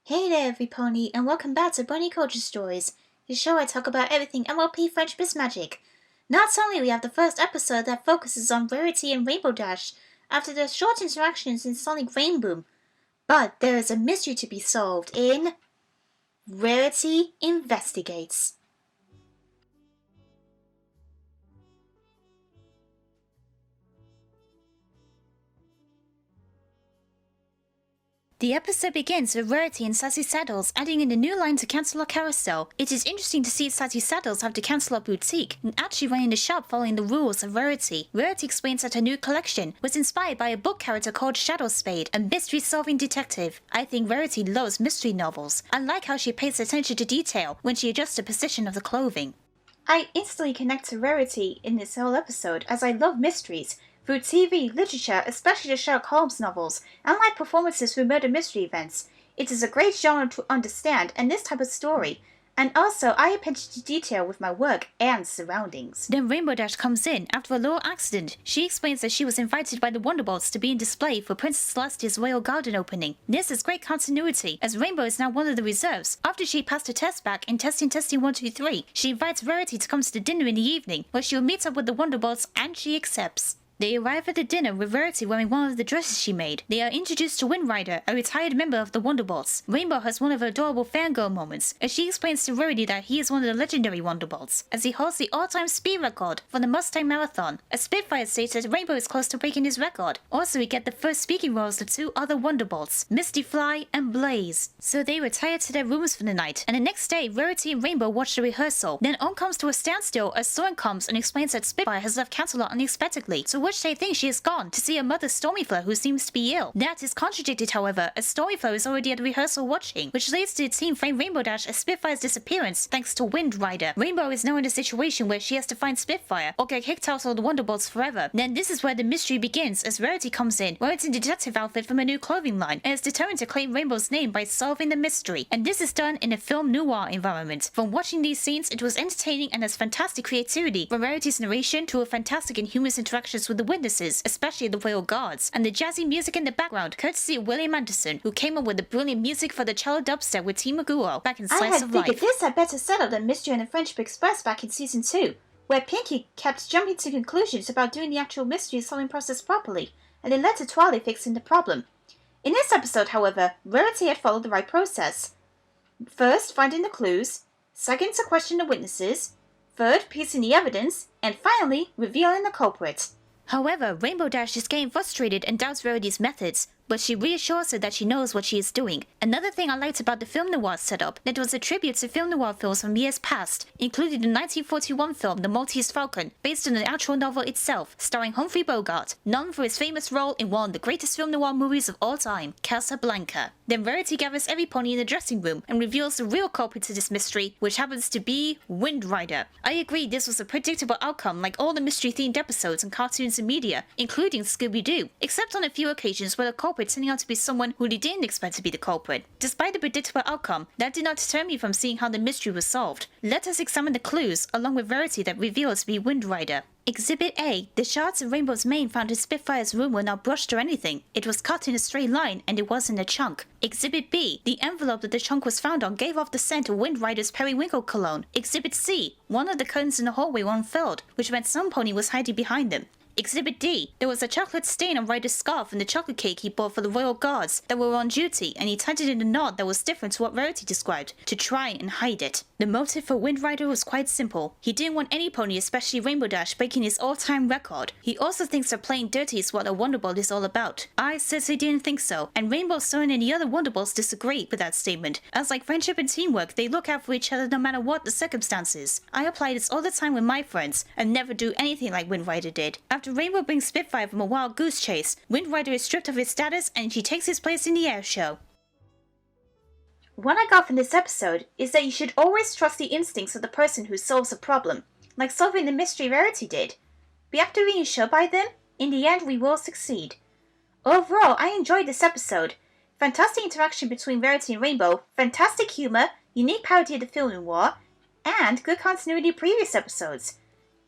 Hey there, everypony, and welcome back to Bunny Culture Stories, the show I talk about everything MLP Friendship is Magic. Not only we have the first episode that focuses on Rarity and Rainbow Dash after their short interactions in Sonic Rainboom, but there is a mystery to be solved in Rarity Investigates. The episode begins with Rarity and Sassy Saddles adding in a new line to Cancelot Carousel. It is interesting to see Sassy Saddles have the Cancelot boutique and actually running the shop following the rules of Rarity. Rarity explains that her new collection was inspired by a book character called Shadow Spade, a mystery-solving detective. I think Rarity loves mystery novels. I like how she pays attention to detail when she adjusts the position of the clothing. I instantly connect to Rarity in this whole episode as I love mysteries. Through TV, literature, especially the Sherlock Holmes novels, and live performances through murder mystery events. It is a great genre to understand and this type of story. And also, I pay attention to detail with my work and surroundings. Then Rainbow Dash comes in after a little accident. She explains that she was invited by the Wonderbolts to be in display for Princess Celestia's Royal Garden opening. This is great continuity, as Rainbow is now one of the reserves. After she passed her test back in testing 123, she invites Rarity to come to the dinner in the evening, where she will meet up with the Wonderbolts, and she accepts. They arrive at the dinner with Rarity wearing one of the dresses she made. They are introduced to Wind Rider, a retired member of the Wonderbolts. Rainbow has one of her adorable fangirl moments, as she explains to Rarity that he is one of the legendary Wonderbolts, as he holds the all-time speed record for the Mustang Marathon. A Spitfire states that Rainbow is close to breaking his record. Also, we get the first speaking roles of two other Wonderbolts, Misty Fly and Blaze. So they retire to their rooms for the night, and the next day, Rarity and Rainbow watch the rehearsal. Then on comes to a standstill as Soren comes and explains that Spitfire has left Cancelot unexpectedly, so which they think she has gone to see her mother Stormyfleur, who seems to be ill. That is contradicted, however, as Stormyfleur is already at the rehearsal watching, which leads to the team frame Rainbow Dash as Spitfire's disappearance thanks to Wind Rider. Rainbow is now in a situation where she has to find Spitfire or get kicked out of the Wonderbolts forever. Then this is where the mystery begins as Rarity comes in, wearing a detective outfit from a new clothing line, and is determined to claim Rainbow's name by solving the mystery. And this is done in a film noir environment. From watching these scenes, it was entertaining and has fantastic creativity, from Rarity's narration to her fantastic and humorous interactions with the witnesses, especially the royal guards, and the jazzy music in the background, courtesy of William Anderson, who came up with the brilliant music for the cello dubstep with Team Maguro back in Slice of Life. I had figured this had better settled than Mystery and the Friendship Express back in Season 2, where Pinky kept jumping to conclusions about doing the actual mystery solving process properly, and it led to Twilight fixing the problem. In this episode, however, Rarity had followed the right process. First, finding the clues, second, to question the witnesses, third, piecing the evidence, and finally, revealing the culprit. However, Rainbow Dash is getting frustrated and doubts Rarity's methods, but she reassures her that she knows what she is doing. Another thing I liked about the film noir setup, that was a tribute to film noir films from years past, including the 1941 film The Maltese Falcon, based on the actual novel itself, starring Humphrey Bogart, known for his famous role in one of the greatest film noir movies of all time, Casablanca. Then Rarity gathers every pony in the dressing room and reveals the real culprit to this mystery, which happens to be Wind Rider. I agree this was a predictable outcome like all the mystery-themed episodes and cartoons and media, including Scooby-Doo, except on a few occasions where the culprit turning out to be someone who they didn't expect to be the culprit. Despite the predictable outcome, that did not deter me from seeing how the mystery was solved. Let us examine the clues, along with Rarity that reveals to be Wind Rider. Exhibit A. The shards in Rainbow's mane found in Spitfire's room were not brushed or anything. It was cut in a straight line and it wasn't a chunk. Exhibit B. The envelope that the chunk was found on gave off the scent of Wind Rider's periwinkle cologne. Exhibit C. One of the curtains in the hallway were unfurled, which meant some pony was hiding behind them. Exhibit D. There was a chocolate stain on Ryder's scarf and the chocolate cake he bought for the royal guards that were on duty, and he tied it in a knot that was different to what Rarity described, to try and hide it. The motive for Wind Rider was quite simple. He didn't want any pony, especially Rainbow Dash, breaking his all-time record. He also thinks that playing dirty is what a Wonderbolt is all about. I certainly didn't think so, and Rainbow, Soren, and the other Wonderbolts disagree with that statement, as like friendship and teamwork, they look out for each other no matter what the circumstances. I apply this all the time with my friends, and never do anything like Wind Rider did. After Rainbow brings Spitfire from a wild goose chase, Wind Rider is stripped of his status and she takes his place in the air show. What I got from this episode is that you should always trust the instincts of the person who solves a problem, like solving the mystery Rarity did. We have to be reassured by them. In the end, we will succeed. Overall, I enjoyed this episode. Fantastic interaction between Rarity and Rainbow, fantastic humor, unique parody of the film noir, and good continuity of previous episodes.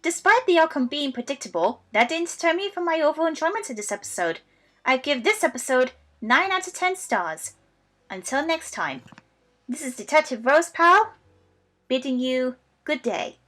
Despite the outcome being predictable, that didn't deter me from my overall enjoyment of this episode. I give this episode 9 out of 10 stars. Until next time, this is Detective Rose Pal, bidding you good day.